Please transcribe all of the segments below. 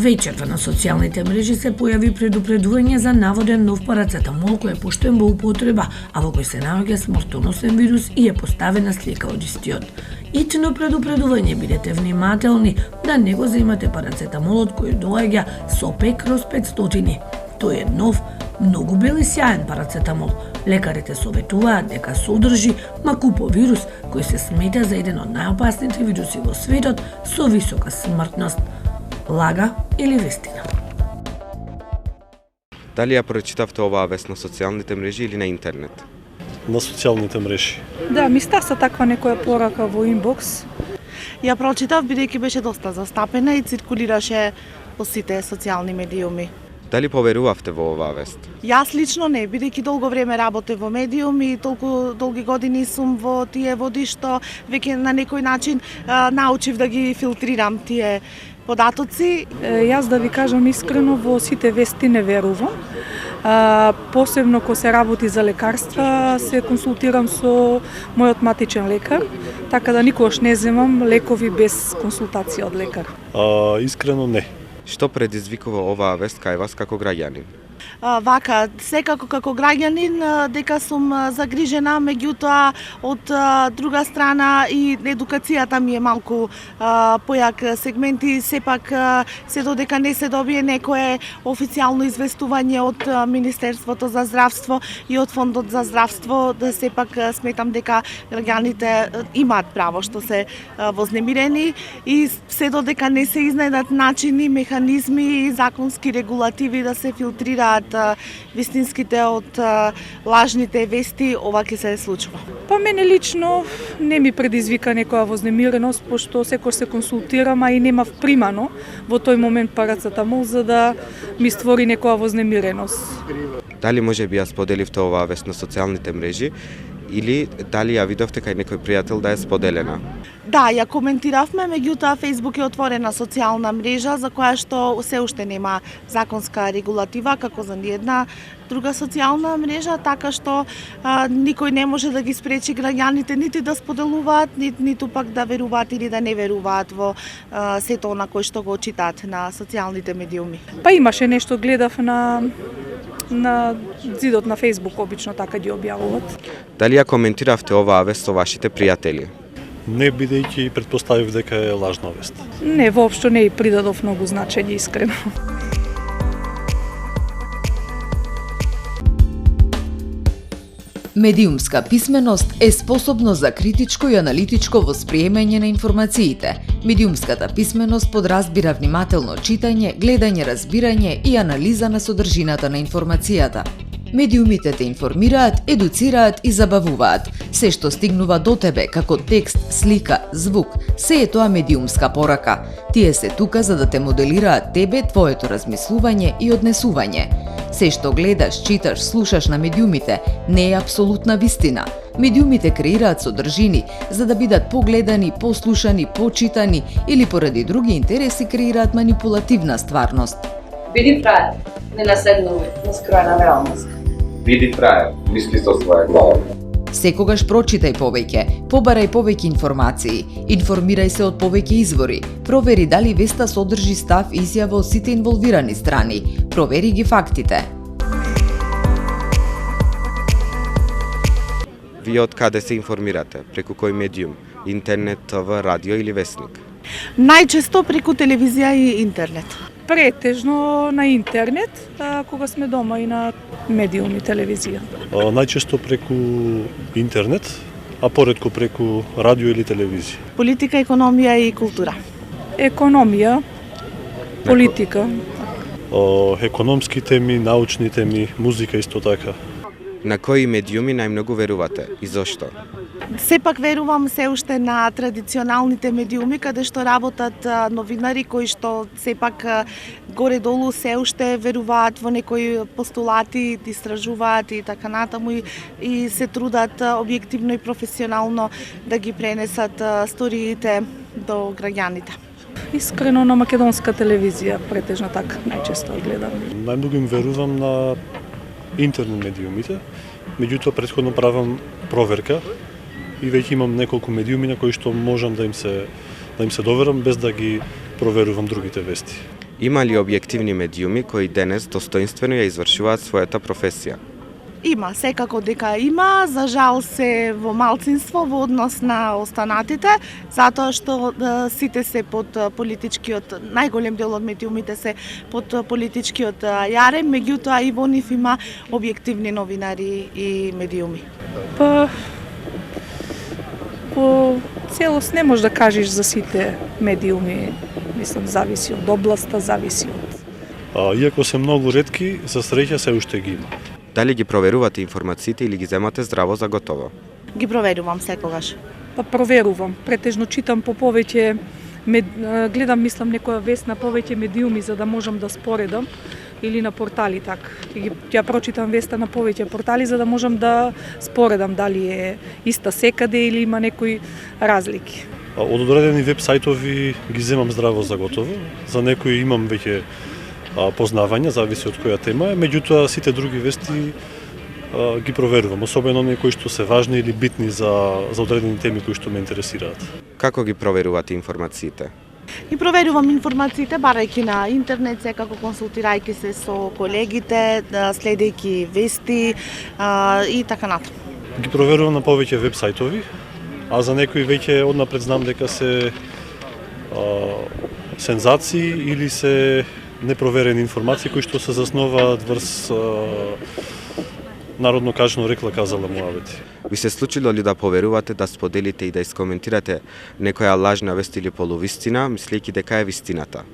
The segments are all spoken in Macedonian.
Вечерва на социјалните мрежи се појави предупредување за наводен нов парацетамол кој е поштен во употреба, а во кој се наоѓа смртоносен вирус и е поставена слика од истиот. Итно предупредување, бидете внимателни да не го земате парацетамолот кој доаѓа со P-500. Тој е нов, многу бел и сјаен парацетамол. Лекарите советуваат дека содржи макуповирус кој се смета за еден од најопасните вируси во светот со висока смртност. Лага или вистина? Дали ја прочитавте оваа вест на социјалните мрежи или на интернет? На социјалните мрежи. Да, ми стаса таква некоја порака во инбокс. Ја прочитав бидејќи беше доста застапена и циркулираше по сите социјални медиуми. Дали поверувавте во оваа вест? Јас лично не, бидејќи долго време работев во медиуми и толку долги години сум во тие води што веќе на некој начин научив да ги филтрирам тие податоци. Јас да ви кажам искрено, во сите вести не верувам. Посебно кога се работи за лекарства, се консултирам со мојот матичен лекар, така да никогаш не земам лекови без консултација од лекар. Искрено не. Што предизвикува оваа вест кај вас како граѓанин? Вака, секако како граѓанин дека сум загрижена, меѓутоа од друга страна и едукацијата ми е малку појак сегмент и сепак се додека не се добие некое официјално известување од Министерството за здравство и од Фондот за здравство, да сепак сметам дека граѓаните имаат право што се вознемирени и се додека не се изнајдат начини, механизми и законски регулативи да се филтрираат вистинските од лажните вести, ова ќе се случува. Па мене лично не ми предизвика некоја вознемиреност, пошто секој се консултирам, а и немав примано во тој момент парацетамол за да ми створи некоја вознемиреност. Дали може би ја споделивте оваа вест на социјалните мрежи или дали ја видовте кај некој пријател да е споделена? Да, ја коментиравме, меѓутоа Facebook е отворена социјална мрежа за која што се уште нема законска регулатива како за ниедна друга социјална мрежа, така што никој не може да ги спречи граѓаните нити да споделуваат, ниту пак да веруваат или да не веруваат во сето на кој што го читаат на социјалните медиуми. Па имаше нешто, гледав на зидот на Facebook, обично така ги објавуваат. Дали ја коментиравте оваа вест со вашите пријатели? Не, бидејќи претпоставив дека е лажна вест. Не, воопшто не и придадов многу значење, искрено. Медиумска писменост е способност за критичко и аналитичко восприемање на информациите. Медиумската писменост подразбира внимателно читање, гледање, разбирање и анализа на содржината на информацијата. Медиумите те информираат, едуцираат и забавуваат. Се што стигнува до тебе како текст, слика, звук, се е тоа медиумска порака. Тие се тука за да те моделираат тебе, твоето размислување и однесување. Се што гледаш, читаш, слушаш на медиумите не е апсолутна вистина. Медиумите креираат содржини за да бидат погледани, послушани, почитани или поради други интереси креираат манипулативна стварност. Биди фраер, не наседнувај на скроена реалност. Биди фраер, мисли со своја глава. Секогаш прочитај повеќе, побарај повеќе информации, информирај се од повеќе извори, провери дали веста содржи став и изјава од сите инволвирани страни, провери ги фактите. Вие од каде се информирате? Преку кој медиум? Интернет, ТВ, радио или весник? Најчесто преку телевизија и интернет. Претежно на интернет, кога сме дома и на медиуми, телевизија. Најчесто преку интернет, а поретко преку радио или телевизија. Политика, економија и култура. Економија, политика. Економски теми, научни теми, музика исто така. На кои медиуми најмногу верувате и зошто? Сепак верувам се уште на традиционалните медиуми каде што работат новинари кои што сепак горе-долу се уште веруваат во некои постулати, истражуваат и така натаму и се трудат објективно и професионално да ги пренесат сториите до граѓаните. Искрено на македонска телевизија, претежно така, најчесто гледам. Најмногу им верувам на интернет медиумите, меѓутоа претходно правам проверка и веќе имам неколку медиуми на кои што можам да им се доверам без да ги проверувам другите вести. Има ли објективни медиуми кои денес достоинствено ја извршуваат својата професија? Има, секако дека има, за жал се во малцинство во однос на останатите, затоа што сите се под политичкиот, најголем дел од медиумите се под политичкиот јарем, меѓутоа и во нив има објективни новинари и медиуми. Па, по целост не можеш да кажеш за сите медиуми, мислам, зависи од областа, зависи од... Иако се многу ретки, за среќа се уште ги има. Дали ги проверувате информациите или ги земате здраво за готово? Ги проверувам секогаш. Па проверувам, претежно читам по повеќе, гледам, мислам, некоја вест на повеќе медиуми за да можам да споредам, или на портали така. Ја прочитам веста на повеќе портали за да можам да споредам дали е иста секаде или има некои разлики. Од одредени веб сајтови ги земам здраво за готово, за некои имам веќе познавања, зависи од која тема е, меѓутоа сите други вести ги проверувам, особено оние кои што се важни или битни за одредени теми кои што ме интересираат. Како ги проверувате информациите? И проверувам информациите барајќи на интернет, секако консултирајќи се со колегите, следејќи вести и така натаму. Ги проверувам на повеќе веб сајтови, а за некои веќе однапред знам дека се сензации или се непроверени информации кои што се заснуваат врз народно кажано рекла казала муавети. Ви се случило ли да поверувате, да споделите и да искоментирате некоја лажна вест или полувистина, мислејќи дека е вистината?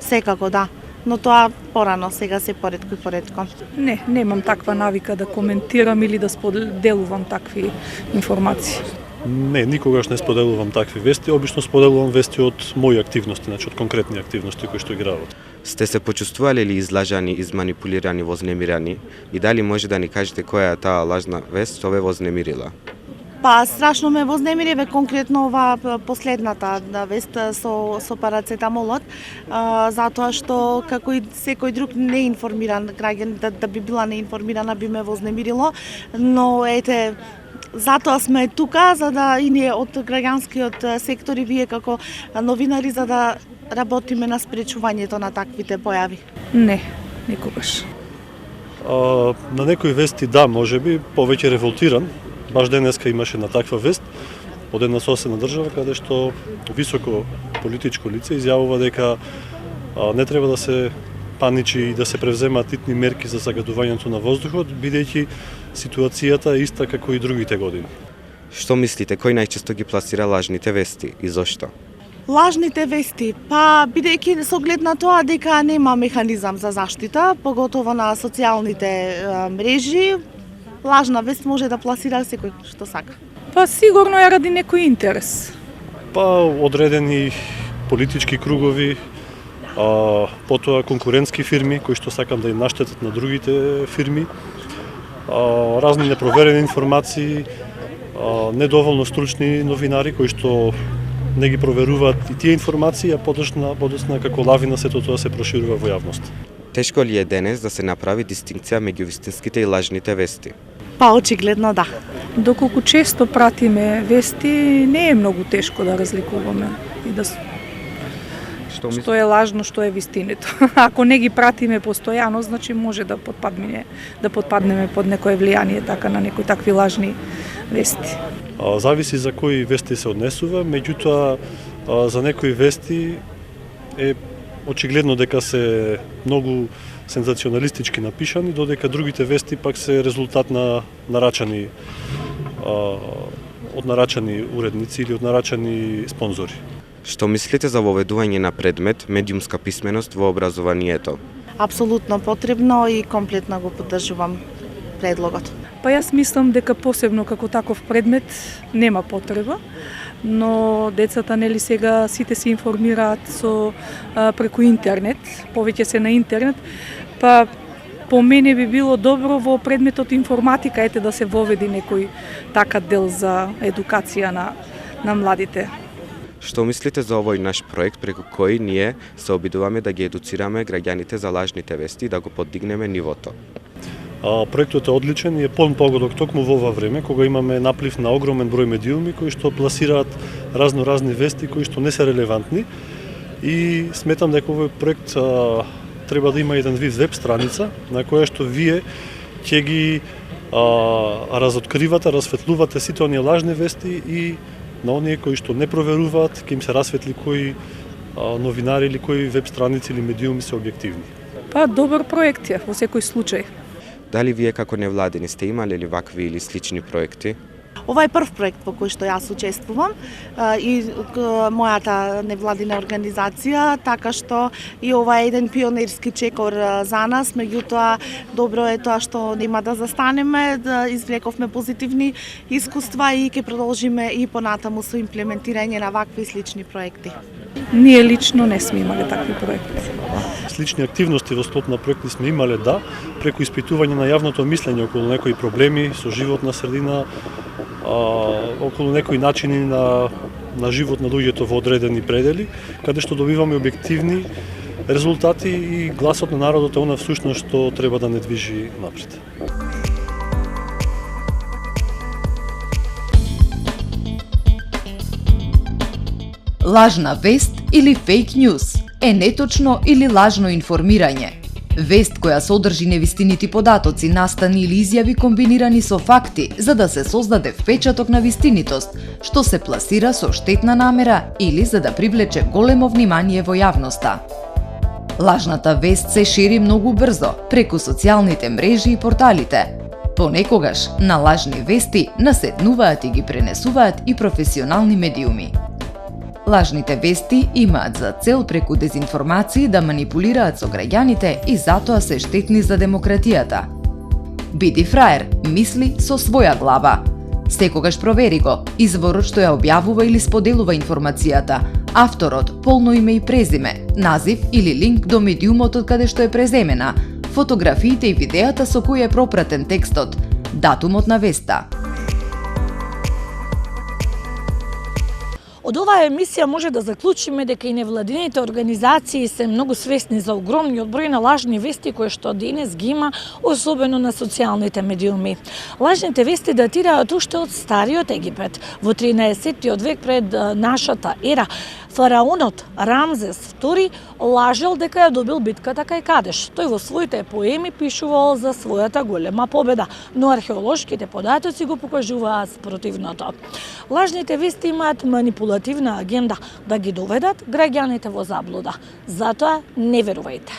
Секако да, но тоа порано, сега се поретко и поретко. Не, немам таква навика да коментирам или да споделувам такви информации. Не, никогаш не споделувам такви вести, обично споделувам вести од мои активности, значи од конкретни активности кои што ги работам. Сте се почувствувале ли излажани, изманипулирани, вознемирани и дали може да ни кажете која е таа лажна вест што ве вознемирила? Па страшно ме вознемири конкретно ова последната вест со парацетамолот, затоа што како и секој друг неинформиран граѓан да би била неинформирана би ме вознемирило, но ете затоа сме тука, за да и ние од граѓанскиот сектор и вие како новинари за да работиме на спречувањето на таквите појави. Не, никогаш. На некои вести да, можеби, повеќе револтиран. Баш денеска имаше на таква вест од една соседна држава каде што високо политичко лице изјавува дека не треба да се паничи и да се превземаат итни мерки за загадувањето на воздухот, бидејќи ситуацијата е иста како и другите години. Што мислите, кој најчесто ги пласира лажните вести и зошто? Лажните вести, па бидејќи со оглед на тоа дека нема механизам за заштита, поготово на социјалните мрежи, лажна вест може да пласира секој што сака. Па сигурно е ради некој интерес. Па одредени политички кругови, потоа конкурентски фирми кои што сакам да им наштетат на другите фирми, разни непроверени информации, недоволно стручни новинари кои што не ги проверуваат и тие информации, а подоцна како лавина сето тоа се проширува во јавност. Тешко ли е денес да се направи дистинкција меѓу вистинските и лажните вести? Па очигледно да. Доколку често пратиме вести, не е многу тешко да разликуваме и да што е лажно, што е вистинито. Ако не ги пратиме постојано, значи може да потпаднеме под некое влијание така на некои такви лажни вести. Зависи за кои вести се однесува, меѓутоа за некои вести е очигледно дека се многу сензационалистички напишани, додека другите вести пак се резултат на нарачани од нарачани уредници или од нарачани спонзори. Што мислите за воведување на предмет медиумска писменост во образованието? Апсолутно потребно и комплетно го поддржувам предлогот. Па јас мислам дека посебно како таков предмет нема потреба, но децата нели сега сите се информираат преку интернет, повеќе се на интернет, па по мене би било добро во предметот информатика да се воведи некој така дел за едукација на младите. Што мислите за овој наш проект преку кој ние се обидуваме да ги едуцираме граѓаните за лажните вести и да го подигнеме нивото? Проектот е одличен и е полн погодок токму во ова време, кога имаме наплив на огромен број медиуми кои што пласираат разни вести кои што не се релевантни и сметам дека овој проект треба да има еден вид веб страница на која што вие ќе ги разоткривате, расветлувате сите оние лажни вести и на оние кои што не проверуваат, ќе им се расветли кои новинари или кои веб страници или медиуми се објективни. Па добар проект е во секој случај. Дали вие како невладини сте имали ли вакви или слични проекти? Ова е прв проект во кој што јас учествувам и мојата невладина организација, така што и ова е еден пионерски чекор за нас, меѓутоа добро е тоа што нема да застанеме, да извлековме позитивни искуства и ќе продолжиме и понатаму со имплементирање на вакви слични проекти. Ние лично не сме имали такви проекти. Слични активности во склоп на проекти сме имале, да, преку испитување на јавното мислење околу некои проблеми со животна средина, околу некои начини на живот на луѓето во одредени предели, каде што добиваме објективни резултати и гласот на народот е она всушност што треба да не движи напред. Лажна вест или фейк ньюс е неточно или лажно информирање. Вест која содржи невистинити податоци, настани или изјави комбинирани со факти за да се создаде впечаток на вистинитост, што се пласира со штетна намера или за да привлече големо внимание во јавноста. Лажната вест се шири многу брзо преку социјалните мрежи и порталите. Понекогаш на лажни вести наседнуваат и ги пренесуваат и професионални медиуми. Лажните вести имаат за цел преку дезинформации да манипулираат со граѓаните и затоа се штетни за демократијата. Биди фраер, мисли со своја глава. Секогаш провери го изворот што ја објавува или споделува информацијата, авторот, полно име и презиме, назив или линк до медиумот од каде што е преземена, фотографиите и видеата со кои е пропратен текстот, датумот на веста. Од оваа емисија може да заклучиме дека и невладините организации се многу свесни за огромниот број на лажни вести кои што денес ги има, особено на социјалните медиуми. Лажните вести датираат уште од стариот Египет. Во 13-тиот век пред нашата ера, фараонот Рамзес II лажел дека ја добил битката кај Кадеш. Тој во своите поеми пишувал за својата голема победа, но археолошките податоци го покажуваат спротивното. Лажните вести имаат манипулативна агенда да ги доведат граѓаните во заблуда. Затоа не верувајте.